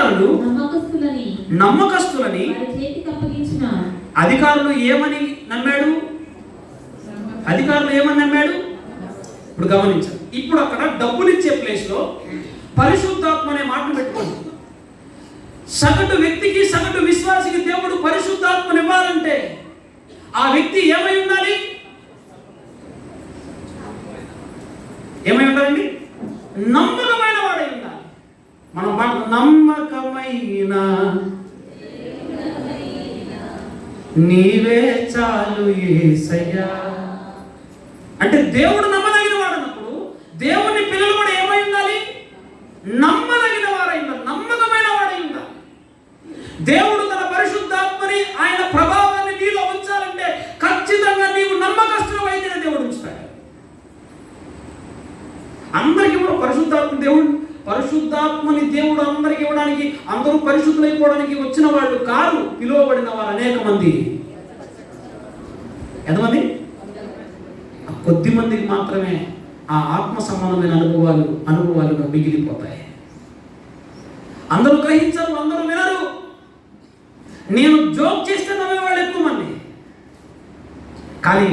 అధికారులు నమ్మకస్తులని అధికారులు ఏమని నమ్మాడు? అధికారులు ఏమని నమ్మాడు? ఇప్పుడు గమనించారు. ఇప్పుడు అక్కడ డబ్బులు ఇచ్చే ప్లేస్లో పరిశుద్ధాత్మ అనే మాటను పెట్టుకోండి. సగటు వ్యక్తికి, సగటు విశ్వాసికి దేవుడు పరిశుద్ధాత్మను ఇవ్వాలంటే ఆ వ్యక్తి ఏమై ఉండాలి? ఏమై ఉండాలండి? నమ్మకమైన వాడై ఉండాలి. మనం నమ్మకమైన నీవే చాలు యేసయ్యా అంటే దేవుడు నమ్మదగిన వాడు అన్నప్పుడు దేవుని పిల్లలు కూడా ఏమై ఉండాలి? నమ్మదగిన వారై ఉండాలి, నమ్మకమైన వాడై ఉండాలి. దేవుడు తన పరిశుద్ధాత్మని, ఆయన ప్రభావాన్ని నీలో ఉంచాలంటే ఖచ్చితంగా నీవు నమ్మకస్తులు అయితేనే దేవుడు ఉంచుతాడు. అందరికీ కూడా పరిశుద్ధాత్మని దేవుడు అందరికి ఇవ్వడానికి, అందరూ పరిశుద్ధులైపోవడానికి వచ్చిన వాళ్ళు కాదు. పిలువబడిన వారు అనేక మంది. ఎంతమంది? కొద్ది మందికి మాత్రమే ఆ ఆత్మ సంబంధమైన అనుభవాలుగా మిగిలిపోతాయి. అందరూ గ్రహించరు, అందరూ వినరు. నేను జోక్ చేస్తే నమ్మేవాళ్ళు ఎక్కువ మంది, కానీ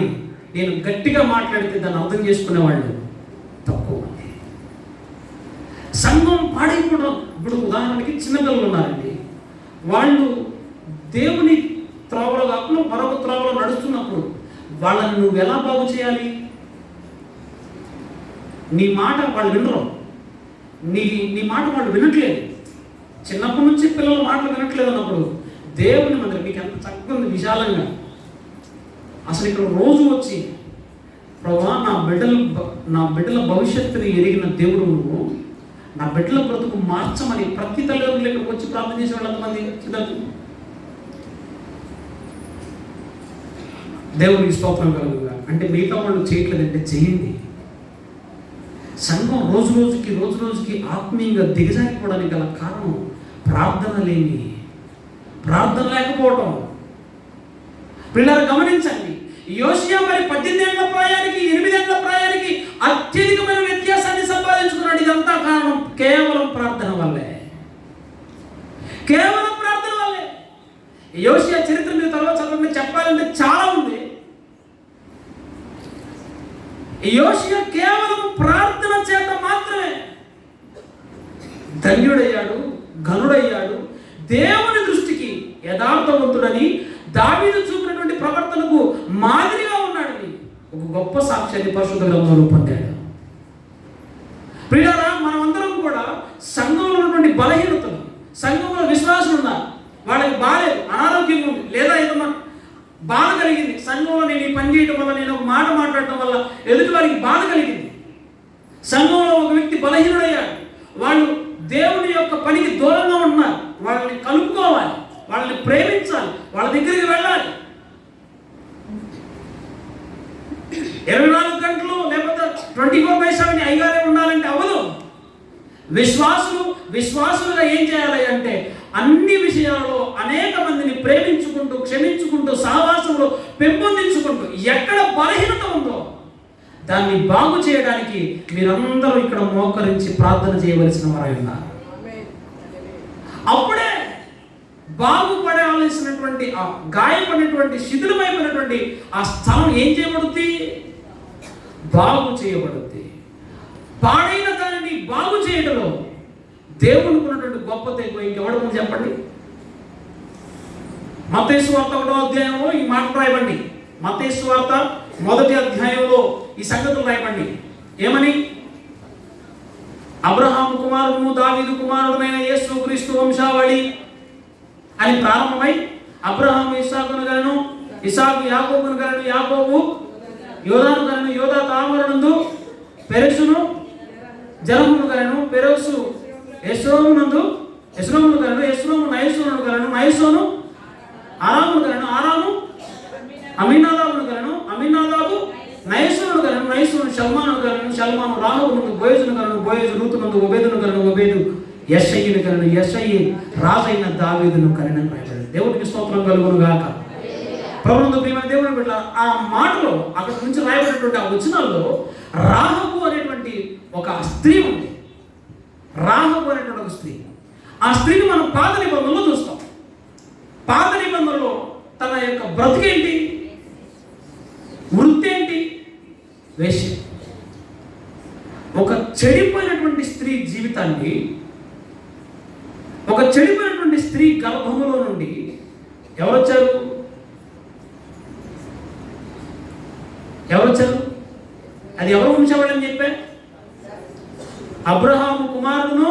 నేను గట్టిగా మాట్లాడితే దాన్ని అర్థం చేసుకునేవాళ్ళు తక్కువ మంది. సంఘం పాడైపోవడం. ఇప్పుడు ఉదాహరణకి చిన్నపిల్లలు ఉన్నారండి, వాళ్ళు దేవుని త్రోవలో కాకుండా మరొక త్రోవలో నడుస్తున్నప్పుడు వాళ్ళని నువ్వు ఎలా బాగు చేయాలి? నీ మాట వాళ్ళు వినరు, నీ మాట వాళ్ళు వినట్లేదు. చిన్నప్పటి నుంచి పిల్లల మాటలు వినట్లేదు అన్నప్పుడు దేవుని మందిరం మీకు ఎంత చక్కగా ఉంది, విశాలంగా. అసలు ఇక్కడ రోజు వచ్చి ప్రభువా నా బిడ్డల భవిష్యత్తుని ఎరిగిన దేవుడు నువ్వు, నా బిడ్డల బ్రతుకు మార్చమని ప్రతి తల్లిదండ్రులు ఇక్కడికి వచ్చి ప్రార్థన చేసే వాళ్ళు ఎంతమంది? దేవునికి స్తోత్రం కలుగుగా. అంటే మిగతా వాళ్ళు చేయట్లేదంటే చేయండి. సంఘం రోజు రోజుకి ఆత్మీయంగా దిగజారిపోవడానికి గల కారణం ప్రార్థన లేకపోవటం. పిల్లలు గమనించండి, యోషియా మరి 18 ఏళ్ల ప్రాయానికి 8 ఏళ్ల ప్రాయానికి అత్యధికమైన వ్యత్యాసాన్ని సంపాదించుకున్నాడు. ఇదంతా కారణం కేవలం ప్రార్థన వల్లే. యోషియా చరిత్ర మీద తర్వాత చదవండి, చెప్పాలంటే చాలా ఉంది. యోషియా కేవలం ప్రార్థన చేత మాత్రమే ధన్యుడయ్యాడు, ఘనుడయ్యాడు. దేవుని దృష్టికి యథార్థవంతుడని, దావీదు చూపినటువంటి ప్రవర్తనకు మాదిరిగా ఉన్నాడని ఒక గొప్ప సాక్ష్యాన్ని పరిశుద్ధ గ్రంథంలో పొందాడు. ప్రియులారా, మనమందరం కూడా సంఘంలో ఉన్నటువంటి బలహీనతలు, సంఘంలో విశ్వాసులు ఉన్నారు, వాళ్ళకి బాలేదు, అనారోగ్యం ఉంది, లేదా ఏదన్నా బాధ కలిగింది. సంఘంలో నేను ఈ పని చేయడం వల్ల, నేను ఒక మాట మాట్లాడటం వల్ల ఎదుటి వారికి బాధ కలిగింది. సంఘంలో ఒక వ్యక్తి బలహీనుడయ్యాడు, వాళ్ళు దేవుని యొక్క పనికి దూరంగా ఉంటున్నారు. వాళ్ళని కలుపుకోవాలి, వాళ్ళని ప్రేమించాలి, వాళ్ళ దగ్గరికి వెళ్ళాలి. 24 గంటలు లేకపోతే 24/7 అయ్యగారే ఉండాలంటే అవ్వదు. విశ్వాసులుగా ఏం చేయాలి అంటే అన్ని విషయాల్లో అనేక మందిని ప్రేమించుకుంటూ, క్షమించుకుంటూ, సహవాసంలో పెంపొందించుకుంటూ, ఎక్కడ బలహీనత ఉందో దాన్ని బాగు చేయడానికి మీరందరూ ఇక్కడ మోకరించి ప్రార్థన చేయవలసిన వారై ఉన్నారు. అప్పుడే బాగుపడాల్సినటువంటి, ఆ గాయపడినటువంటి, శిథిలమైపోయినటువంటి ఆ స్థలం ఏం చేయబడుద్ది? బాగు చేయబడుద్ది. పాడైన దానిని బాగు చేయడంలో దేవునికి ఉన్నటువంటి గొప్పత ఇంకెవడ ముందు చెప్పండి. మత్తయి సువార్త 1వ అధ్యాయంలో ఈ మాట రాయబండి. మత్తయి సువార్త 1వ అధ్యాయంలో ఈ సంగతులు రాయబండి. ఏమని? అబ్రహాము కుమారుడు, దావీదు కుమారుడైన యేసుక్రీస్తు వంశావళి అని ప్రారంభమై అబ్రహాము ఇస్సాకును గలను, ఇస్సాకు యాకోబును గలను, యాకోబు యోదాను గలను, యోదా తామరునందు పెరెసును జనమును గలను, పెరెసు ఎస్రోమునందు ఎస్రోమును గలను, ఎస్రోము నయసోను గలను, నయసోను ఆరామును గలను, ఆరాము అమీనాదాబును గలను, అమీనాదాబు నయసోను గలను, నయసోను షల్మాను గలను, షల్మాను రాహబునందు బోయజును గలను, బోయజు రూతునందు ఒబేదును గలను, ఒబేదు యెషయిని గలను, యెషయి రాజైన దావీదును కనెను రాయబడింది. దేవుడికి స్తోత్రం కలుగును గాక. ప్రభువునందు ప్రియమైన దేవుని బిడ్డలారా, ఆ మాటలో అక్కడి నుంచి రాయబడినటువంటి ఆ వచనాల్లో రాహబు అనేటువంటి ఒక స్త్రీ ఉంది. రాహబు అనేటువంటి ఒక స్త్రీ, ఆ స్త్రీని మనం పాత నిబంధనలో చూస్తాం. పాత నిబంధనలో తన యొక్క బ్రతుకేంటి, వృత్తి ఏంటి? వేశ్య. ఒక చెడిపోయినటువంటి స్త్రీ జీవితాన్ని, ఒక చెడిపోయినటువంటి స్త్రీ గర్భములో నుండి ఎవరొచ్చారు? అది ఎవరు వంశవాడని చెప్పా? అబ్రహాము కుమారుడును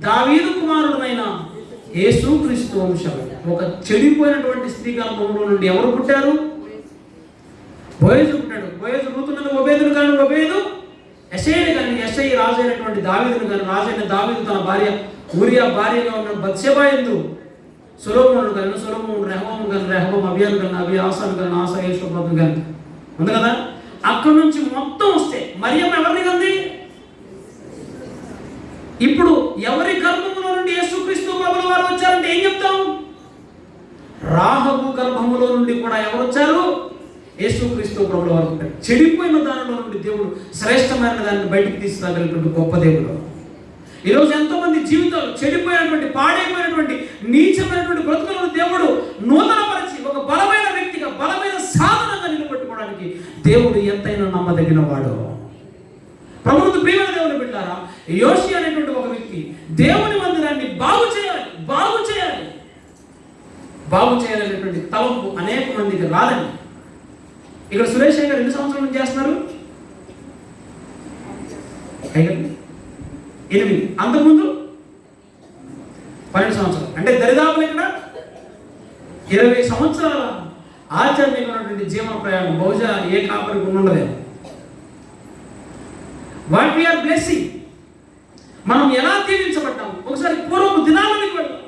దావీదు కుమారుడునైన యేసుక్రీస్తు వంశవాడు. ఒక చెడిపోయినటువంటి స్త్రీ గర్భంలో నుండి ఎవరు పుట్టారు? బోయజు పుట్టాడు. బోయజు రూతునను ఒబేదును కానీ, ఒబేదు యెషయిని కానీ, యెషయి రాజు అయినటువంటి దావీదును కానీ, రాజు అయిన దావీదు తన భార్య ఊరియా భార్యగా ఉన్న బత్షెబ యందు సొలొమోను కానీ, సొలొమోను రెహబాము కానీ, రెహబాము అబియాను కానీ, అబి ఆసాను కానీ, ఆసా యేషోబాబు కానీ ఉంది కదా. అక్కడి నుంచి మొత్తం వస్తే మరియమ్మ ఎవరిని కంది? ఇప్పుడు ఎవరి గర్భములో నుండి యేసుక్రీస్తు ప్రభుల వారు వచ్చారంటే ఏం చెప్తాం? రాహబు గర్భములో నుండి కూడా ఎవరు వచ్చారు? యేసుక్రీస్తు ప్రభుల వారు ఉంటారు. చెడిపోయిన దానిలో నుండి దేవుడు శ్రేష్టమైన దాన్ని బయటికి తీసుకురాగలిగినటువంటి గొప్ప దేవుడు. ఈరోజు ఎంతోమంది జీవితాలు చెడిపోయినటువంటి, పాడైపోయినటువంటి, నీచమైనటువంటి బ్రతుకులను దేవుడు నూతనపరిచి ఒక బలమైన వ్యక్తిగా, బలమైన సాధనంగా నిలబెట్టుకోవడానికి దేవుడు ఎంతైనా నమ్మదగిన వాడు. ప్రభువుకు ప్రియమైన దేవుని బిడ్డలారా, యోషియా అనేటువంటి ఒక వ్యక్తి దేవుని మందిరాన్ని బాగు చేయాలనేటువంటి తలంపు అనేక మందికి రాదండి. ఇక్కడ సురేష్ గారు 2 సంవత్సరాల నుంచి చేస్తున్నారు, 8. అంతకుముందు 12 సంవత్సరాలు. అంటే దరిదాపులు ఇక్కడ 20 సంవత్సరాల ఆధ్యాత్మికమైనటువంటి జీవన ప్రయాణం బహుశా ఏ కాపరికి ఉండలేదు. What we are blessing. మనం ఎలా దీవించబడ్డాం ఒకసారి పూర్వపు దినాలకి వెళ్దాం.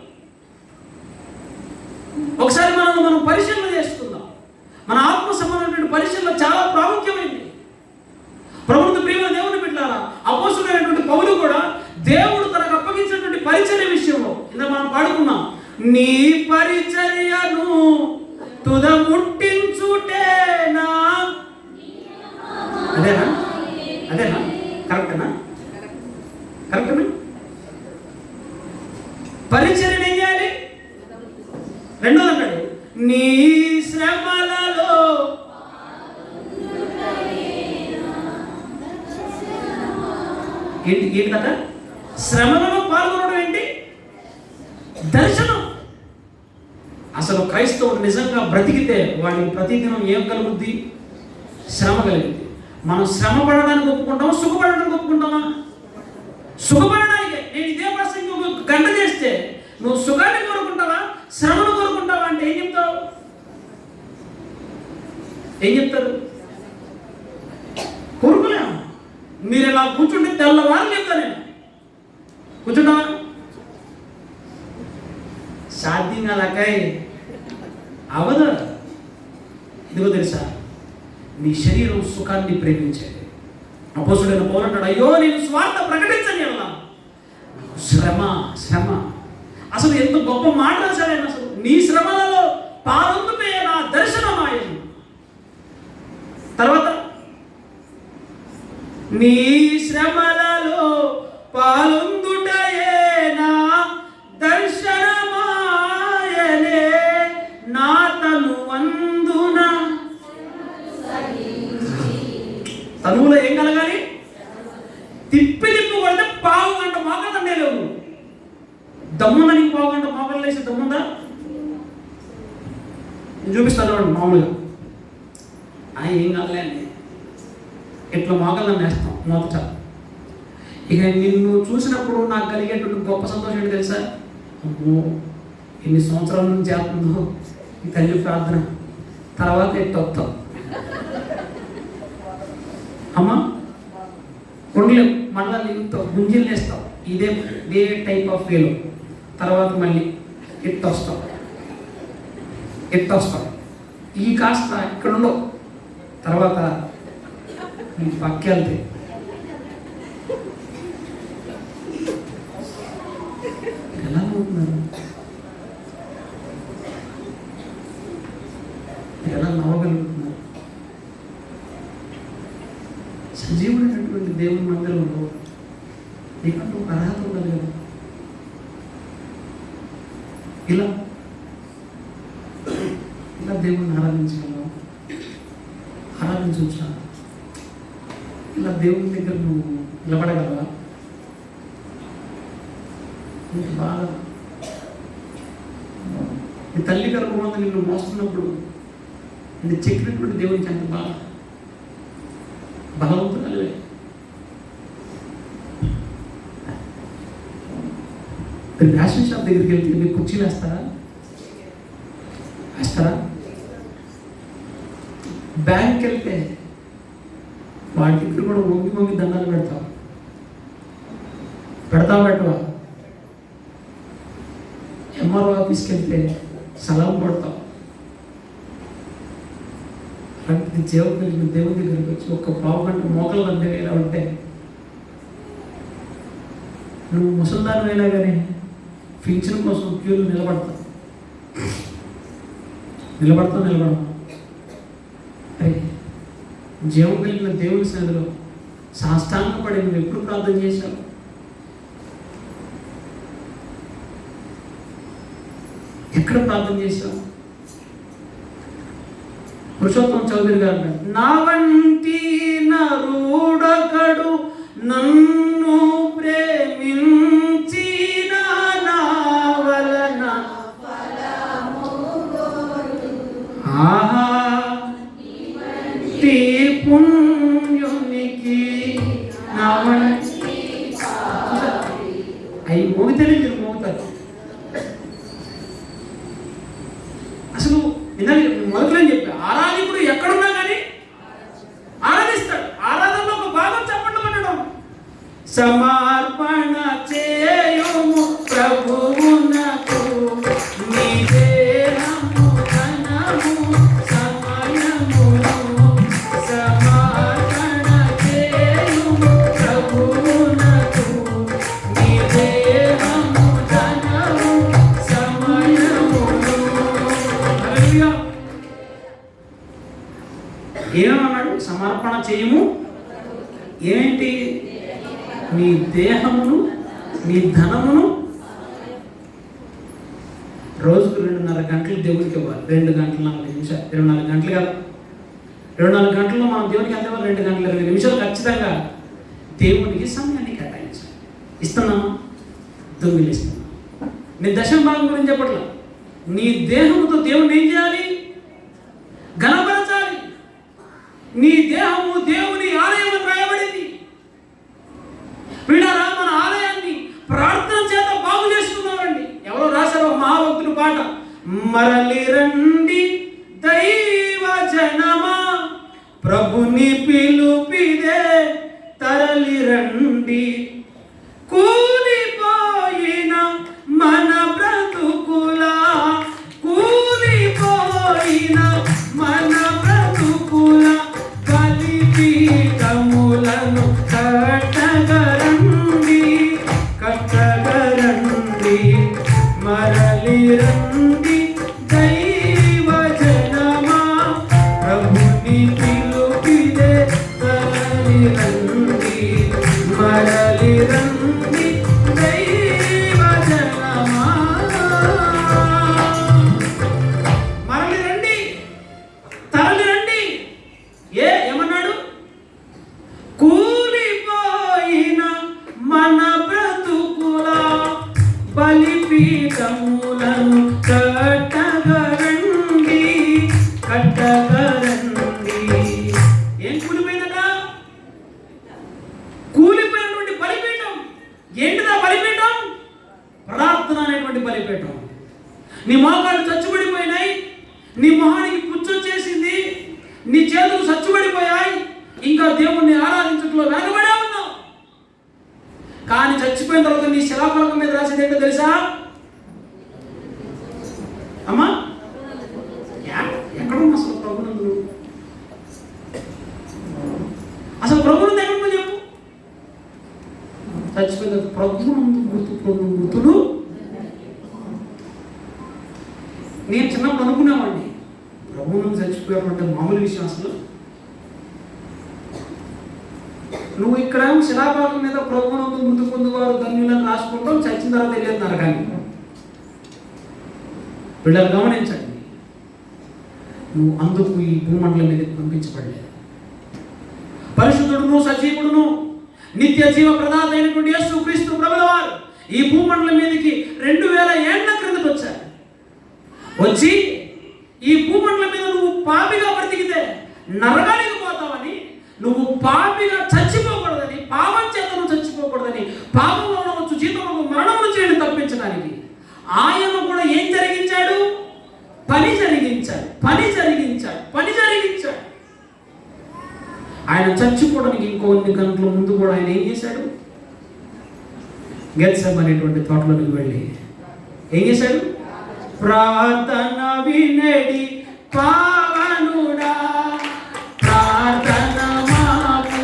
ఒకసారి మనం పరిశీలన చేసుకుందాం. మన ఆత్మ సంబంధమైనటువంటి పరిశీలన చాలా ప్రాముఖ్యమైంది. ప్రభువుకు ప్రియమైన దేవుని బిడ్డలారా, అపోస్తలుడైనటువంటి పౌలు కూడా దేవుడు తనకు అప్పగించినటువంటి పరిచర్య విషయంలో ఇందాక మనం పాడుకున్నాం, నీ పరిచర్యను తుద ముట్టించుటేనా. అదేనా కరెక్టేనా? పరిచర్యను ఏం చేయాలి? రెండోది అన్నాడు, నీ శ్రమలలో ఏంటి కదా? శ్రమలలో పాల్గొనడం ఏంటి? దర్శనం. అసలు క్రైస్తవుడు నిజంగా బ్రతికితే వాడికి ప్రతిదినం ఏం కలుగుద్ది? శ్రమ కలిగింది. మనం శ్రమ పడడానికి ఒప్పుకుంటామా, సుఖపడడానికి ఒప్పుకుంటామా? సుఖపడడానికే. నేను ఇదే ప్రసంగం ఒక గంట చేస్తే నువ్వు సుఖాన్ని కోరుకుంటావా, శ్రమను కోరుకుంటావా అంటే ఏం చెప్తారు? కోరుకోలేము. మీరు ఇలా కూర్చుంటే తెల్లవారు చెప్తా నేను కూర్చుంటావా? సాధ్యం కాదాకాయ్ అవదు. ఇదిగో తెలుసా, నీ శరీరం సుఖాన్ని ప్రేమించేది. అపోస్తలుడైన పౌలు అంటాడు, అయ్యో నేను స్వార్థ ప్రకటించని అలా శ్రమ. అసలు ఎంత గొప్ప మాట రాశాడు. అసలు నీ శ్రమలలో పాలొందుటే నా దర్శనమాయను. తర్వాత నీ శ్రమలలో పాలొందుటయే నా దర్శనమాయనే, నా తనువందున. తనువులో ఏం కలగాలి? తిప్పి కొడితే పావు గంట మోకదండే లేవు. దమ్ముందా నీకు? పావు గంట మోకలు లేసి దమ్ముందా? నేను చూపిస్తాను మామూలుగా. ఏం కాదులే అండి, ఇట్లా మోకలను వేస్తాం మొదట. ఇక నిన్ను చూసినప్పుడు నాకు కలిగేటువంటి గొప్ప సంతోషం ఏంటి తెలుసా? అమ్మో, ఎన్ని సంవత్సరాల నుంచి చేస్తుందో ఈ తల్లి ప్రార్థన. తర్వాత ఎట్టొస్తాం అమ్మ కొండలేవు, మళ్ళీ నీతో గుంజీలు వేస్తావు. ఇదే టైప్ ఆఫ్ వేలో. తర్వాత మళ్ళీ ఎట్టొస్తాం. ఈ కాస్త ఇక్కడ ఉండవు. తర్వాత ఈ పక్కెళ్తే ఎలా అవుతున్నారు? ఎలా నవ్వగలుగుతున్నారు? సజీవుడైనటువంటి దేవుని మందిరంలో నీకంటూ ఒక అర్హత ఉండాలి కదా. ఇలా ఇలా దేవుణ్ణి ఆరాధించగలవా? ఆరాధించవచ్చా? ఇలా దేవుని దగ్గర నువ్వు నిలబడగలవా? నీకు బాగా నీ తల్లి గర్భంలో నిన్ను మోస్తున్నప్పుడు నిన్ను చెక్కినటువంటి దేవునికి అంత బాగా బలవంతులే. రేషన్ షాప్ దగ్గరికి వెళ్తే మీరు కుర్చీలు వేస్తారా? బ్యాంక్కి వెళ్తే వాడి దగ్గర కూడా వంగి దండాలు పెట్టవా? ఎంఆర్ఓ ఆఫీస్కి వెళ్తే సలాం పడతావు. అలాంటిది దేవుని దగ్గరికి వచ్చి ఒక్క పావు గంట మోకలు వేలా ఉంటే నువ్వు ముసల్దానం అయినా కానీ పింఛన్ కోసం క్యూలు నిలబడతావు. అరే జీవం కలిగిన దేవుని సన్నిధిలో సాష్టాంగపడి నువ్వు ఎప్పుడు ప్రార్థన చేశావు? ఎక్కడ ప్రార్థన చేశావు? పురుషోత్తమ చౌదరి గారు నా వంటి నరుడొకడు నన్ను ప్రేమించిన నా వలన పుణ్యునికి నా వంటి అవి మోగితేనే మీరు మోగుతారు. అసలు ఇందాక మొదట్లో చెప్పా, ఆరాధకుడు ఎక్కడున్నా కానీ ఆరాధిస్తాడు. ఆరాధనలో ఒక భాగం చెప్పండి అనడం. సమర్పణ చేయుము ప్రభువునకు నీ దేహము ధనము సమయమును. సమర్పణ చేయుము ప్రభువునకు నీ దేహము ధనము సమయమును. ఏమన్నాడు? సమర్పణ చేయము. ఏంటి? నీ దేహమును నీ ధనమును. రోజుకు 2.5 గంటలు దేవునికి ఇవ్వాలి. 2 గంటల 40 నిమిషాలు, 24 గంటలు కదా. 24 గంటల్లో మనం దేవునికి ఎంత ఇవ్వాలి? 2 గంటల 20 నిమిషాలు ఖచ్చితంగా దేవునికి సమయాన్ని కేటాయించాలి. ఇస్తున్నామా? దొంగిలిస్తున్నాం. నీ దశమ భాగం గురించి చెప్పట్లా. నీ దేహంతో దేవుని ఏం చేయాలి? ఘనపరచాలి. నీ దేహము దేవుని ఆలయం అని రాయబడింది. వీడారా మన ఆలయాన్ని ప్రార్థన చేత బాగు చేసుకున్నారండి. ఎవరో రాశారో మహాభక్తుడు పాట, మరలి రండి దైవ జనమా ప్రభుని పిలుపిదే తరలి రండి. కూలిపోయిన మన బ్రతుకుల కూలిపోయిన మన బ్రతుకుల బలిపీఠములను కట్టగరండి మరలి రండి దైవ జనమా ప్రభుని పిలుపిదే తరలి రండి. మరలి రండి దైవ జనమా. మరలి రండి, తరలి రండి. ఏమన్నాడు? కూలిపోయిన మన బ్రతుకుల బలిపీఠములను కట్టగరండి. ఏం కూలిపోయిందట? కూలిపోయినటువంటి బలిపీఠం. ఏంటిదా బలిపీఠం? ప్రార్థన అనేటువంటి బలిపీఠం. నీ మోకాళ్ళు చచ్చుబడిపోయినాయి, నీ మొహానికి పుచ్చొచ్చేసింది, నీ చేతులు చచ్చుబడిపోయాయి, ఇంకా దేవుణ్ణి ఆరాధించడంలో వెనకబడే ఉన్నావు. కానీ చచ్చిపోయిన తర్వాత నీ శిలాఫలకం మీద రాసేది ఏంటో తెలుసా అమ్మా? ఎక్కడున్నా అసలు ప్రభునందు? అసలు ప్రభునందు ఎక్కడున్నా చెప్పు. చచ్చిపోయిన తర్వాత ప్రభునందు మృతులు. నేను చిన్నప్పుడు అనుకునేవాడిని ప్రభువును చచ్చిపోయామంటే మామూలు విషయం. అసలు నువ్వు ఇక్కడ శిలాభాగం మీద ప్రభువునందు మృతి పొందువారు ధన్యులను రాసుకుంటాం, చచ్చిన తర్వాత వెళ్ళేది నరకాన్ని. పిల్లలు గమనించండి, నువ్వు అందుకు ఈ భూమండలం మీదకి పంపించబడలేదు. పరిశుద్ధుడును సజీవుడును నిత్య జీవ ప్రదాత అయినటువంటి యేసుక్రీస్తు ప్రభుల వారు ఈ భూమండలం మీదకి 2000 ఏళ్ల క్రిందట వచ్చారు. వచ్చి ఈ భూమండలం మీద నువ్వు పాపిగా బ్రతికితే నరకానికి పోతావని, నువ్వు పాపిగా చచ్చిపోకూడదని, పాపం చేత నువ్వు చచ్చిపోకూడదని, పాపంలో వచ్చు జీవితంలో మరణం చేయడం తప్పించడానికి ఆయన కూడా ఏం జరిగించాడు? పని జరిగించాడు. ఆయన చచ్చిపోవడానికి ఇంకొన్ని గంటల ముందు కూడా ఆయన ఏం చేశాడు? గెత్సెమనీ అనేటువంటి తోటలోకి వెళ్ళి ఏం చేశాడు? ప్రార్థన వినడి పావనుడా, ప్రార్థన మాకు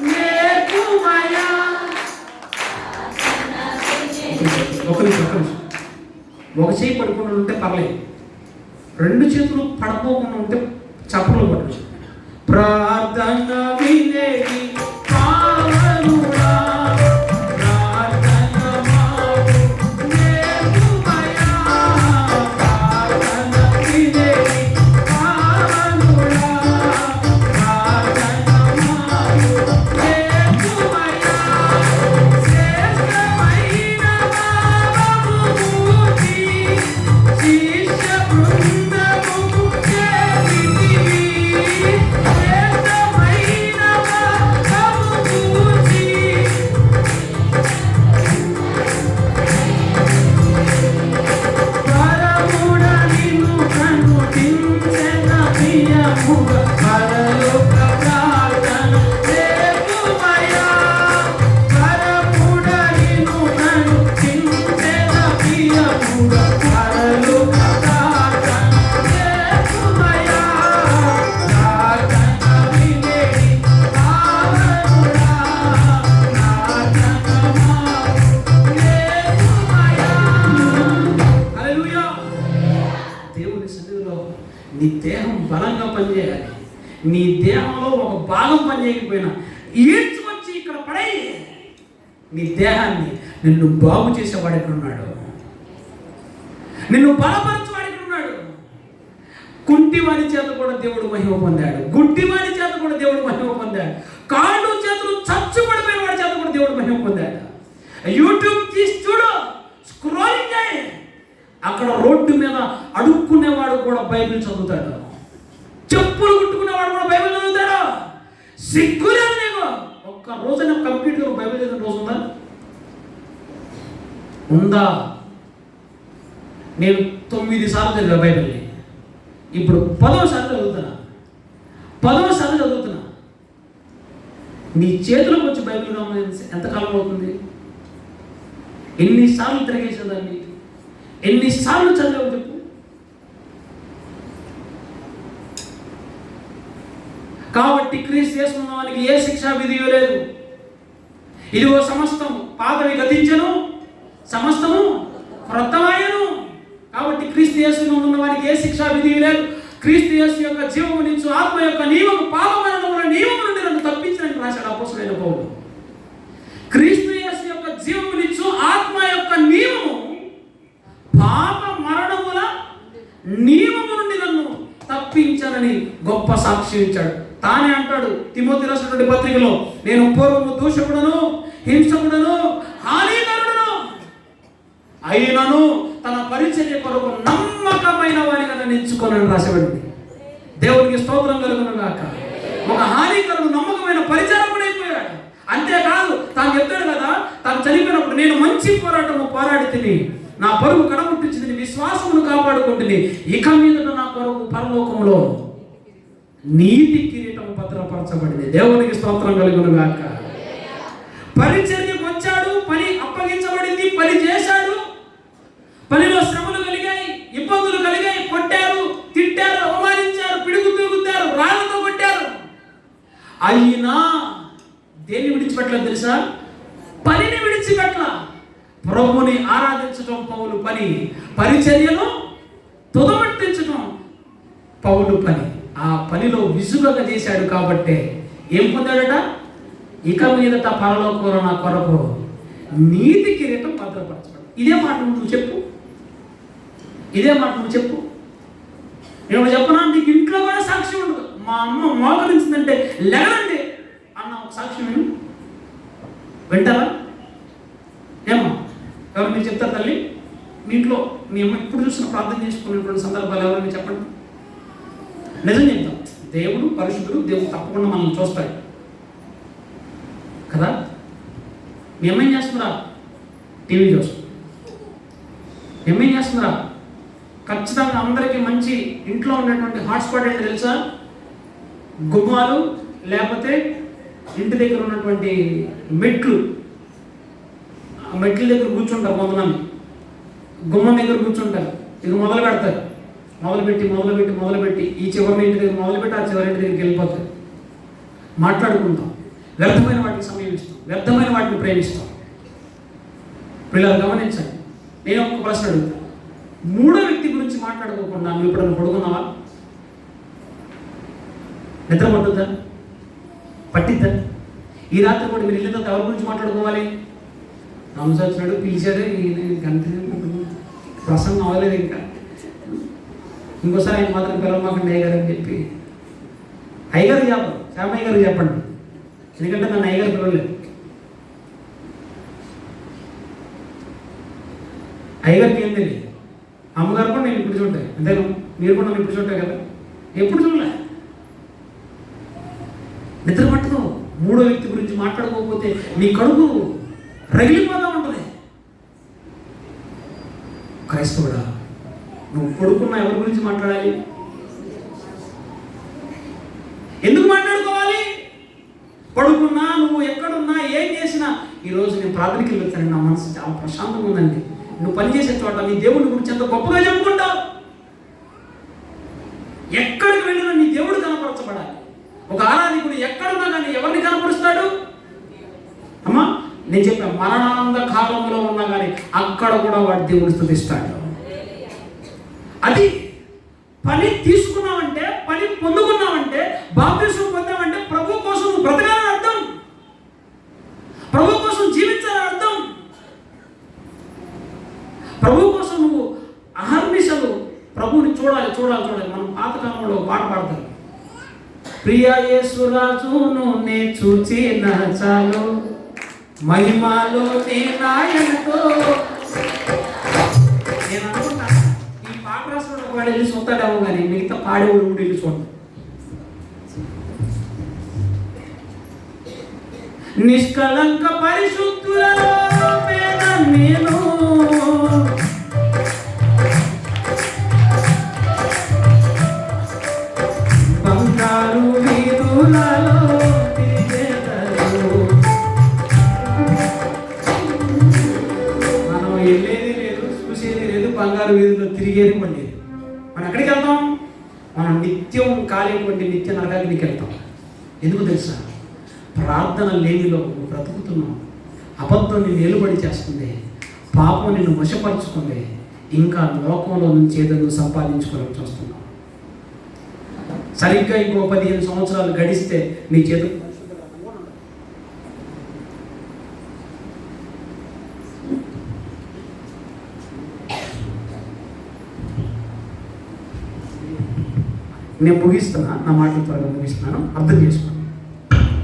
నేర్పుమయా. ఒక నిమిషం. ఒక చేయి పడుకుండా ఉంటే పర్లేదు, 2 చేతులు పడిపోకుండా ఉంటే చప్పలు పడచ్చు. ప్రార్థన వినేది పావనుడా, ప్రార్థన మాకు నేర్పుమయా, ప్రార్థన వినేది పావనుడా, ప్రార్థన మాకు నేర్పుమయా. శ్రేష్టమైన భావముచి శిష్య బృందముకు చేరితివి. నీ దేహం బలంగా పనిచేయాలి. నీ దేహంలో ఒక భాగం పనిచేయకపోయినా ఈడ్చుకొచ్చి ఇక్కడ పడే నీ దేహాన్ని నిన్ను బాగు చేసేవాడు ఇక్కడ ఉన్నాడు, నిన్ను బలపరచేవాడు ఇక్కడ ఉన్నాడు. కుంటివాడి చేత కూడా దేవుడు మహిమ పొందాడు, గుడ్డివాడి చేత కూడా దేవుడు మహిమ పొందాడు, కాళ్ళు చేతులు చచ్చుపడిపోయిన వాడి చేత కూడా దేవుడు మహిమ పొందాడు. యూట్యూబ్ తీసి చూడు, స్క్రోలింగ్ చేయి, అక్కడ రోడ్డు మీద అడుక్కునేవాడు కూడా బైబిల్ చదువుతాడు, చెప్పులు కుట్టుకునేవాడు కూడా బైబిల్ చదువుతాడు. సిగ్గులేదు నీకు? ఒక్క రోజైనా కంప్లీట్గా బైబిల్ చదివిన రోజు ఉందా? నేను 9 సార్లు చదివా బైబిల్ని, ఇప్పుడు 10వ సార్లు చదువుతున్నా. నీ చేతిలోకి వచ్చి బైబిల్ ఎంతకాలం అవుతుంది? ఎన్నిసార్లు తిరిగేసేదాన్ని, ఎన్నిసార్లు చదివావు చెప్పు? కాబట్టి క్రీస్తు యేసున్న వానికి ఏ శిక్షా విధియో లేదు. ఇదిగో సమస్తము పాతవి గతించెను, సమస్తము క్రొత్తమాయెను. కాబట్టి క్రీస్తు యేసులో ఉన్న వానికి ఏ శిక్షా విధి లేదు. క్రీస్తు యేసు యొక్క జీవము నుంచి ఆత్మ యొక్క నియమము పాపమరణముల నియమము నుండి నన్ను తప్పించడానికి రాశాడు అపోస్తలుడైన పౌలు. క్రీస్తు యేసు యొక్క జీవము నుంచి ఆత్మ యొక్క నియమము పాప మరణముల నియమము నుండి నన్ను తప్పించానని గొప్ప సాక్ష్యం ఇచ్చాడు. తానే అంటాడు తిమోతి రాసినటువంటి పత్రికలో, నేను పూర్వము దూషకుడను, హింసకుడను, హానికరుడను అయినను తన పరిచర్య కొరకు నమ్మకమైన వారిగా నన్ను ఎంచుకోనని రాసబడింది. దేవునికి స్తోత్రం కలుగును గాక. ఒక హానికరుడు నమ్మకమైన పరిచారకుడైపోయాడు. అంతేకాదు తాను చెప్తాడు కదా, తాను చనిపోయినప్పుడు నేను మంచి పోరాటము పోరాడి తిని నా పరుగు కడముట్టించింది, విశ్వాసమును కాపాడుకుంటుంది, ఇక మీదట నా పరుగు పరలోకములో నీతి కిరీటం భద్రపరచబడింది. దేవునికి స్తోత్రం కలుగును గాక. పరిచర్యకు వచ్చాడు, పని అప్పగించబడింది, పని చేశాడు. పనిలో శ్రమలు కలిగాయి, ఇబ్బందులు కలిగాయి, కొట్టారు, తిట్టారు, అవమానించారు, పిడుగుతూ గుద్దారు, రాళ్ళతో కొట్టారు. అయినా దేన్ని విడిచిపెట్టలేదు తెలుసా? పనిని విడిచిపెట్ల. ప్రభువుని ఆరాధించడం పౌలు పని, పరిచర్యను తుదమట్టించడం పౌలు పని. ఆ పనిలో విసుగగా చేశాడు కాబట్టి ఏం పొందాడట? ఇక మీదట పరలోకంలో నా కొరకు నీతి కిరీటం భద్రపరచబడు. ఇదే మాట నువ్వు చెప్పు. ఇదే మాట నువ్వు చెప్పు. నేను చెప్పనా, నీకు ఇంట్లో కూడా సాక్ష్యం ఉండదు. మా అమ్మ మోకరించిందంటే లేదండి అన్న ఒక సాక్ష్యం వింటారా? ఏమో ఎవరు మీరు చెప్తారు తల్లి? మీ ఇంట్లో మీ అమ్మ ఇప్పుడు చూసిన ప్రార్థన చేసుకునేటువంటి సందర్భాలు ఎవరైనా చెప్పండి. నిజం చెప్తాం, దేవుడు పరిశుద్ధుడు, దేవుడు తప్పకుండా మనల్ని చూస్తాడు కదా. మీ అమ్మ ఏం చేస్తుందా? టీవీ చూస్తుంది. మీ అమ్మ ఏం చేస్తుందా? ఖచ్చితంగా అందరికీ మంచి ఇంట్లో ఉండేటువంటి హాట్స్పాట్ ఏంటి తెలుసా? గుమ్మాలు, లేకపోతే ఇంటి దగ్గర ఉన్నటువంటి మెట్ల దగ్గర కూర్చుంటారు. కొంతమంది గుమ్మం దగ్గర కూర్చుంటారు. ఇక మొదలు పెడతారు. మొదలుపెట్టి ఈ చివరి ఇంటి దగ్గర మొదలుపెట్టి ఆ చివరి ఇంటి దగ్గరికి వెళ్ళిపోతారు. మాట్లాడుకుంటాం, వ్యర్థమైన వాటికి సమయం ఇస్తాం, వ్యర్థమైన వాటిని ప్రేమిస్తాం. పిల్లలు గమనించండి, నేను ఒక ప్రశ్న అడుగుతాను. మూడో వ్యక్తి గురించి మాట్లాడుకోకుండా నువ్వు ఎప్పుడైనా పడుకున్నావా? నిద్ర పట్టుద్దా? పట్టిద్దా? ఈ రాత్రి కూడా మీరు వెళ్ళిన ఎవరి గురించి మాట్లాడుకోవాలి? నమ్మసాడు పిలిచాడు, గంట ప్రసంగం అవ్వలేదు, ఇంకా ఇంకోసారి ఆయన మాత్రం పిలవమాకండి అయ్యగారు అని చెప్పి అయ్యగారు చెప్పండి, శ్యామయ్య గారు చెప్పండి. ఎందుకంటే నన్ను అయ్యగారు పిలవలేదు. అయ్యగారికి ఏం తెలియదు. అమ్మగారు కూడా నేను ఇప్పుడు చూంటాను, అంతేనా? మీరు కూడా నన్ను ఇప్పుడు చూంటారు కదా. ఎప్పుడు చూడలే. నిద్ర పట్టదు. మూడో వ్యక్తి గురించి మాట్లాడుకోకపోతే నీ కడుపు రగిలిపోతా ఉంటుంది. క్రైస్తవుడా, నువ్వు పడుకున్నా ఎవరి గురించి మాట్లాడాలి? ఎందుకు మాట్లాడుకోవాలి? పడుకున్నా, నువ్వు ఎక్కడున్నా, ఏం చేసినా. ఈరోజు నేను ప్రార్థనకి వెళ్తాను, నా మనసు చాలా ప్రశాంతంగా ఉందండి. నువ్వు పనిచేసే చోట నీ దేవుని గురించి ఎంత గొప్పగా చెప్పుకుంటావు. ఎక్కడికి వెళ్ళినా నీ దేవుడు కనపరచబడాలి. ఒక ఆరాధికుడు ఎక్కడున్నా కానీ ఎవరిని కనపరుస్తాడు? అమ్మా, నేను చెప్పాను, మరణానంద కాలంలో ఉన్నా కానీ అక్కడ కూడా వాడి దేవుడు స్తుతిస్తాడు. అది పని తీసుకున్నావంటే, పని పొందుకున్నావంటే, బాప్తిసం పొందావంటే ప్రభు కోసం నువ్వు బ్రతకాలని అర్థం, ప్రభు కోసం జీవించాలని అర్థం. ప్రభు కోసం నువ్వు అహర్నిశలు ప్రభువుని చూడాలి. మనం పాతకాలంలో పాట పాడతారు. ప్రియా యేసురాజును నే చూచిన చాలు, మహిమలో నే నాయనతో. నేను అనుకుంటా ఈ పాట రాసిన ఒకవేళ వెళ్ళి చూస్తాడేమో కానీ మిగతా పాడేవాడు కూడా వెళ్ళి చూడండి. నిష్కలంక పరిశుద్ధులలో నేను బంగారు వీధులలో తిరిగేదరు. మనం వెళ్ళేది లేదు, చూసేది లేదు, బంగారు వీధుల్లో తిరిగేది పండేది. మనం ఎక్కడికి వెళ్తాం? మనం నిత్యం కాలేటువంటి నిత్య నరకానికి వెళ్తాం. ఎందుకు తెలుసా? ప్రార్థన లేనిలో నువ్వు బ్రతుకుతున్నావు. అబద్ధం నిన్ను నిలుబడి చేస్తుంది, పాపం నిన్ను వశపరుచుకుంది. ఇంకా లోకంలో నుంచి ఏదో నువ్వు సంపాదించుకోవాలని చూస్తున్నావు. సరిగ్గా ఇంకో 15 సంవత్సరాలు గడిస్తే నీ చేతులు నేను ముగిస్తున్నా, నా మాటలు త్వరగా ముగిస్తున్నాను, అర్థం చేసుకోండి.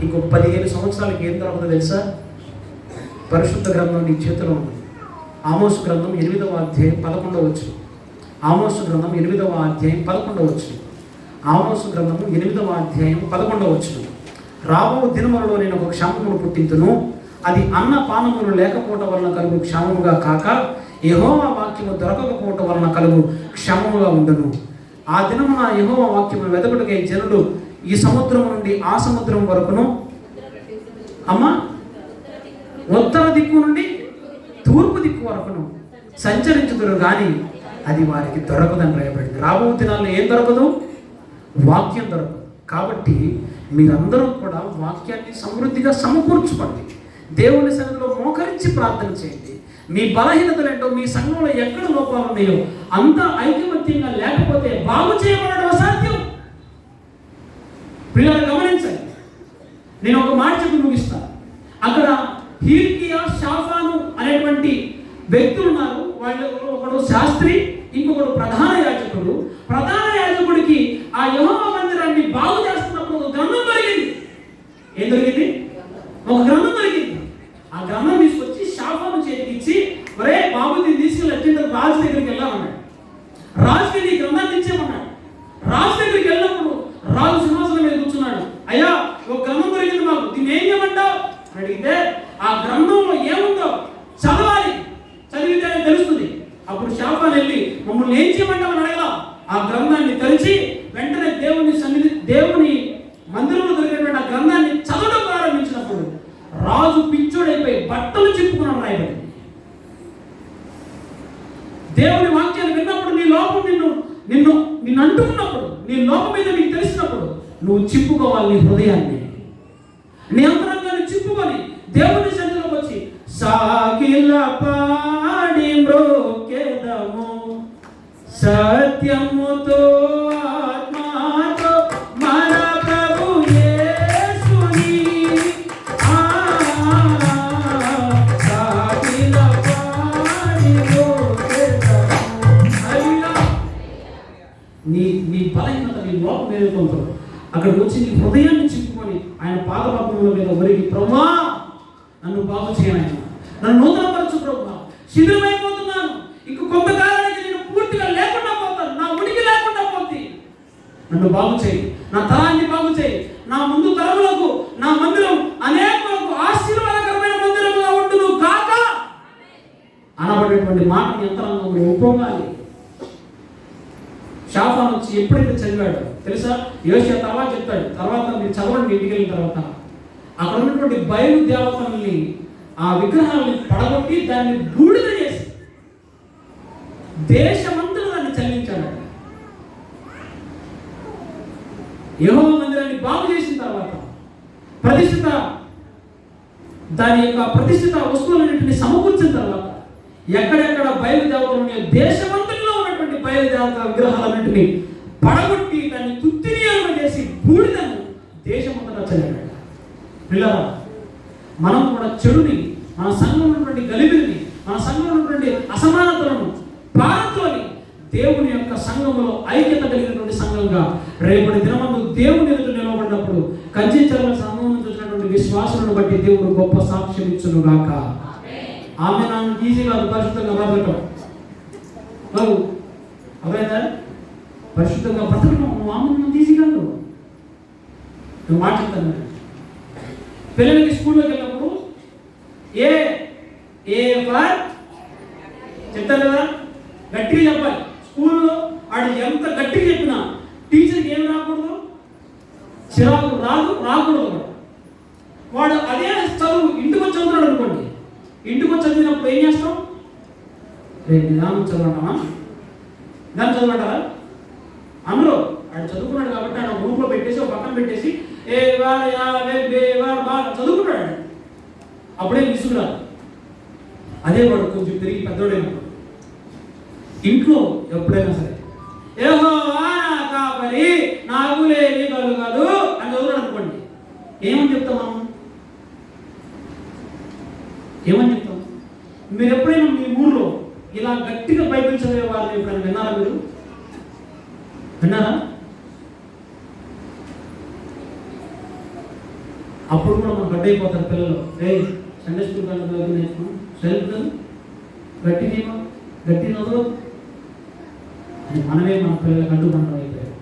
ఇంకో 15 సంవత్సరాలకి ఏం జరుగుతుందో తెలుసా? పరిశుద్ధ గ్రంథం నీ చేతిలో ఉంది. ఆమోసు గ్రంథం 8వ అధ్యాయం 11వ వచనం. ఆమోసు గ్రంథం 8వ అధ్యాయం 11వ వచనం. ఆమోసు గ్రంథము 8వ అధ్యాయం 11వ వచనం. రాబో దినములలో నేను ఒక క్షామమును పుట్టింతును, అది అన్న పానములు లేకపోవటం వలన కలుగు క్షామముగా కాక యెహోవా వాక్యము దొరకకపోవటం వలన కలుగు క్షామముగా ఉండును. ఆ దినమున యెహోవా వాక్యము వెదకుటకై జనులు ఈ సముద్రం నుండి ఆ సముద్రం వరకును, అమ్మా, ఉత్తర దిక్కు నుండి తూర్పు దిక్కు వరకును సంచరించుదురు కానీ అది వారికి దొరకదని రాయబడింది. రాబో దినాల్లో ఏం దొరకదు? వాక్యం దొరకదు. కాబట్టి మీరందరూ కూడా వాక్యాన్ని సమృద్ధిగా సమకూర్చుకోండి. దేవుని సన్నిధిలో మోకరించి ప్రార్థన చేయండి. మీ బలహీనతలు ఏంటో, మీ సంఘంలో ఎక్కడ లోపాలు ఉన్నాయో అంతా ఐకమత్యంగా లేకపోతే బాగు చేయబడడం అసాధ్యం. పిల్లలు గమనించండి, నేను ఒక మాట చెప్పి ముగిస్తాను. అక్కడ హిల్కియా, షాఫాను అనేటువంటి వ్యక్తులు ఉన్నారు. వాళ్ళు ఒకడు శాస్త్రి, ఇంకొకడు ప్రధాన యాజకుడు. ప్రధాన యాజకుడికి ఆ యెహోవా మందిరాన్ని బాగు చేస్తున్నప్పుడు ఒక గ్రంథం దొరికింది. ఏం దొరికింది? ఒక గ్రంథం దొరికింది. ఆ గ్రంథం తీసుకొచ్చి షాఫాను చేతికి ఇచ్చి, ఒరే బాబు దీన్ని తీసుకెళ్ళి అత్యంత రాజు దగ్గరికి వెళ్ళామన్నాడు. రాజుకి ఈ గ్రంథాన్ని ఇచ్చేమన్నాడు. రాజు దగ్గరికి వెళ్ళినప్పుడు రాజు సింహాసనం మీద కూర్చున్నాడు. అయ్యా, ఒక గ్రంథం దొరికింది మాకు, దీన్ని ఏం చేయమంటావు అని అడిగితే, ఆ గ్రంథంలో ఏముందో చదవాలి, చదివితే తెలుస్తుంది. అప్పుడు షాఫాను వెళ్ళి, మమ్మల్ని ఏం చేయమంటామని అడగలా. ఆ గ్రంథాన్ని తెరిచి వెంటనే దేవుని మందిరంలో దొరికినటువంటి ఆ గ్రంథాన్ని చదవడం ప్రారంభించినప్పుడు రాజు పిచ్చోడైపోయి బట్టలు చెప్పుకున్నాడు. రాయబడింది, దేవుని వాక్యాన్ని విన్నప్పుడు నీ లోపం నిన్ను అంటుకున్నప్పుడు, నీ లోపం మీద నీకు తెలిసినప్పుడు నువ్వు చిప్పుకోవాలి. నీ హృదయాన్ని, నీ అంతరంగాన్ని చిప్పుకొని దేవుని సన్నిధిలోకి వచ్చి సాగిల పాడి మ్రోకెదము సత్యముతో ఆత్మతో మన ప్రభు యేసుని సాగిల పాడి మ్రోకెదము. నీ బలహీనత, నీ లోపం ఏదైతే అక్కడికి వచ్చి నీ హృదయాన్ని చిప్పుకొని ఆయన పాదపద్మముల మీద ఒరిగి, ప్రభువా నన్ను బాగు చేయను, నన్ను నూతనపరచు ప్రభువా, శిథిలమైపోతున్నాను, ఇంక కొంతకాలానికి నేను పూర్తిగా లేకుండా పోతాను, నా ఉనికి లేకుండా పోతుంది, నన్ను బాగు చేయి, నా తరాన్ని బాగు చేయి, నా ముందు తరములకు నా మందిరం అనేకులకు ఆశీర్వాదకరమైన మందిరముగా ఉండును గాక అనబడేటువంటి మాటని యంత్రాంగంలో ఒప్పుకోవాలి. షాఫాను వచ్చి ఎప్పుడైతే చదివాడు తెలుసా, యోషియా తర్వాత చెప్తాడు, తర్వాత మీరు చదవండి ఇంటికి వెళ్ళిన తర్వాత, అక్కడ ఉన్నటువంటి బయలు దేవతల్ని, ఆ విగ్రహాలని పడగొట్టి దాన్ని బూడిద చేసి దేశమంతా దాన్ని చెల్లించాడు. యెహోవా మందిరాన్ని బాగు చేసిన తర్వాత దాని యొక్క ప్రతిష్ఠిత వస్తువులన్నింటినీ సమకూర్చిన తర్వాత ఎక్కడెక్కడ బయలు దేవతలు ఉన్నాయో దేశమంతటిలో ఉన్నటువంటి బయలు దేవత విగ్రహాలన్నింటినీ పడగొట్టి దాన్ని తుత్తినీయంగా చేసి బూడిదను దేశమంతటా చల్లాడు. పిల్లరా, మనం కూడా చెడుని, మన సంఘంలో ఉన్నటువంటి గలిబిలిని, మన సంఘంలో ఉన్నటువంటి అసమానతలను పారతోని దేవుని యొక్క సంఘంలో ఐక్యత కలిగినటువంటి సంఘంగా రేపటి దినమందు దేవుని ఎదుట నిలబడినప్పుడు కంచెచర్ల సంఘం నుంచి వచ్చినటువంటి విశ్వాసులను బట్టి దేవుడు గొప్ప సాక్ష్యం ఇచ్చును గాక. ఆమె నాకు ఈజీగా పరిశుద్ధంగా బ్రతకటం, అర్థమైందా? పరిశుద్ధంగా బ్రతకటం ఆమె ఈజీగా నువ్వు మాట చెప్తాను. పిల్లలకి స్కూల్లోకి వెళ్ళినప్పుడు ఏ ఫర్ చెప్తారు కదా, గట్టిగా చెప్పాలి. స్కూల్లో వాడు ఎంత గట్టిగా చెప్పినా టీచర్కి ఏం రాకూడదు, చిరాకు రాకూడదు. వాడు అదే చదువు ఇంటికి వచ్చి చదువుతాడు అనుకోండి, ఇంటికి వచ్చి చదివినప్పుడు ఏం చేస్తాం, రేపు నిదానం చదవటమా, నిదానం చదవటారా అందులో వాడు చదువుకున్నాడు కాబట్టి ఆయన గ్రూప్లో పెట్టేసి ఒక పక్కన పెట్టేసి చదువుకున్నాడు, అప్పుడే విసుగురాదు. అదే వాడు కొంచెం తిరిగి పెద్దోడైనప్పుడు ఇంట్లో ఎప్పుడైనా సరే యెహోవా నా కాపరి నాకు లేమి కలుగదు అని చదువురాడు అనుకోండి, ఏమని చెప్తాం మనం? ఏమని చెప్తాం? మీరు ఎప్పుడైనా మీ ఊర్లో ఇలా గట్టిగా బైబిల్ చదివే వారిని ఎప్పుడైనా విన్నారా? మీరు విన్నారా? అప్పుడు కూడా మనం గడ్డైపోతారు పిల్లలు. సండే స్కూల్ నేర్చుకున్నాం, చదువుతుంది గట్టి చదువు అని మనమే మన పిల్లలకు అడ్డుపడడం అయిపోయారు.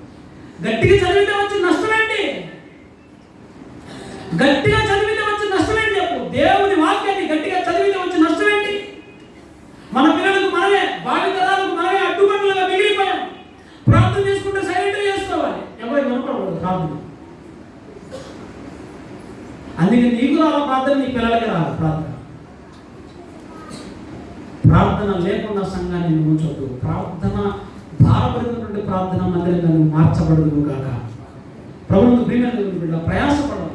గట్టిగా చదివితే వచ్చి నష్టమేంటి? గట్టిగా చదివితే వచ్చి నష్టమేంటి చెప్పు? దేవుని వాక్యాన్ని గట్టిగా చదివితే వచ్చి నష్టమేంటి? మన పిల్లలకు మనమే, భావితరాలకు మనమే అడ్డుపడలుగా మిగిలిపోయాం. ప్రార్థన చేసుకుంటే సైలెంట్గా చేసుకోవాలి, ఎవరికి వినపడకూడదు ప్రార్థన. అందుకే నీకు రావాలి ప్రార్థన, నీ పిల్లలకి రావాలి ప్రార్థన. ప్రార్థన లేకుండా సంఘాన్ని ఉంచొద్దు. ప్రార్థన భారపడినటువంటి ప్రార్థన మందిరంగా నువ్వు మార్చబడదు కాక. ప్రభుత్వ ప్రియమైన ప్రయాసపడదు.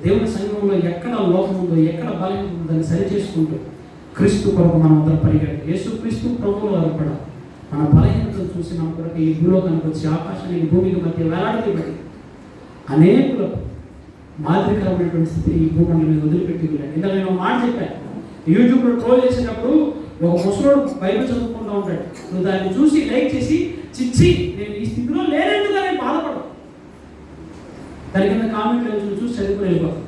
దేవుని సంఘంలో ఎక్కడ లోపం ఉందో, ఎక్కడ బలం ఉందో దాన్ని సరి చేసుకుంటూ క్రీస్తు కొరకు మనం అందరం పరిగెత్తాలి. యేసు క్రీస్తు ప్రభువులో ఏర్పడాలి. మన బలహీనతను చూసి మన కొరకు ఈ భూలోకానికి వచ్చి ఆకాశానికి భూమికి మధ్య వేలాడబడి అనేకులకు మాదిరికరమైనటువంటి స్థితి ఈ భూమండలి మీద వదిలిపెట్టి వెళ్ళాడు. ఇంకా నేను మాట చెప్పాను, యూట్యూబ్లో ట్రోల్ చేసేటప్పుడు ఒక ముసలోడు బైబిల్ చదువుకుంటూ ఉంటాడు, నువ్వు దాన్ని చూసి లైక్ చేసి చిచ్చి నేను ఈ స్థితిలో లేనందుగా నేను బాధపడవు, దాని కింద కామెంట్లు చూసి చదువుకుని వెళ్ళిపోతాం.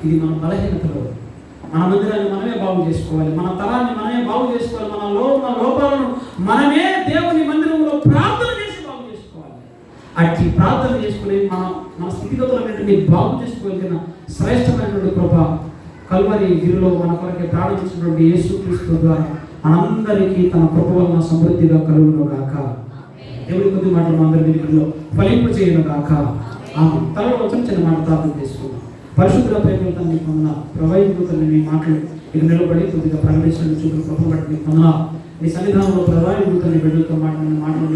ఇది మన బలహీనతలో మన మందిరాన్ని మనమే బాగు చేసుకోవాలి, మన తరాన్ని మనమే బాగు చేసుకోవాలి, మనలో ఉన్న లోపాలను మనమే దేవుని మందిరంలో ప్రార్థన చేసి బాగు చేసుకోవాలి. అట్టి ప్రార్థన చేసుకుని మన స్థితిగతులన్నింటినీ బాగు చేసుకోగలిగిన శ్రేష్టమైనటువంటి కృప కల్వరి గిరిలో మన కొరకే ప్రారంభించినటువంటి యేసుక్రీస్తు ద్వారా మనందరికీ తన కృప వలన సమృద్ధిగా కలుగును గాక. దేవుడి కొద్ది మాటలు అందరి దీనిలో ఫలింప చేయను గాక. తలలో వచ్చిన చిన్న మాట ప్రార్థన చేసుకున్నాం. పరిశుద్ధ ప్రేమలతో మీకు వందన ప్రవహితులని మీ మాటలు ఇక నిలబడి కొద్దిగా ప్రకటించండి. చూపులు కృప బట్టి మీకు వందన. మీ సన్నిధానంలో ప్రవహితులని బిడ్డలతో మాటలు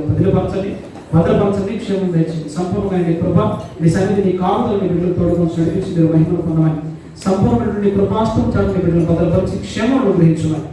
బదిలపరచండి, భద్రపరచండి, క్షేమం తెచ్చండి. సంపూర్ణమైన నీ కృప మీ సన్నిధి నీ కాపుదలని బిడ్డలు తోడుకొని నడిపించి మీరు మహిమలు పొందమని, సంపూర్ణమైనటువంటి కృపాస్తం చాటు బిడ్డలు భద్రపరిచి క్షేమంలో గ్రహించమని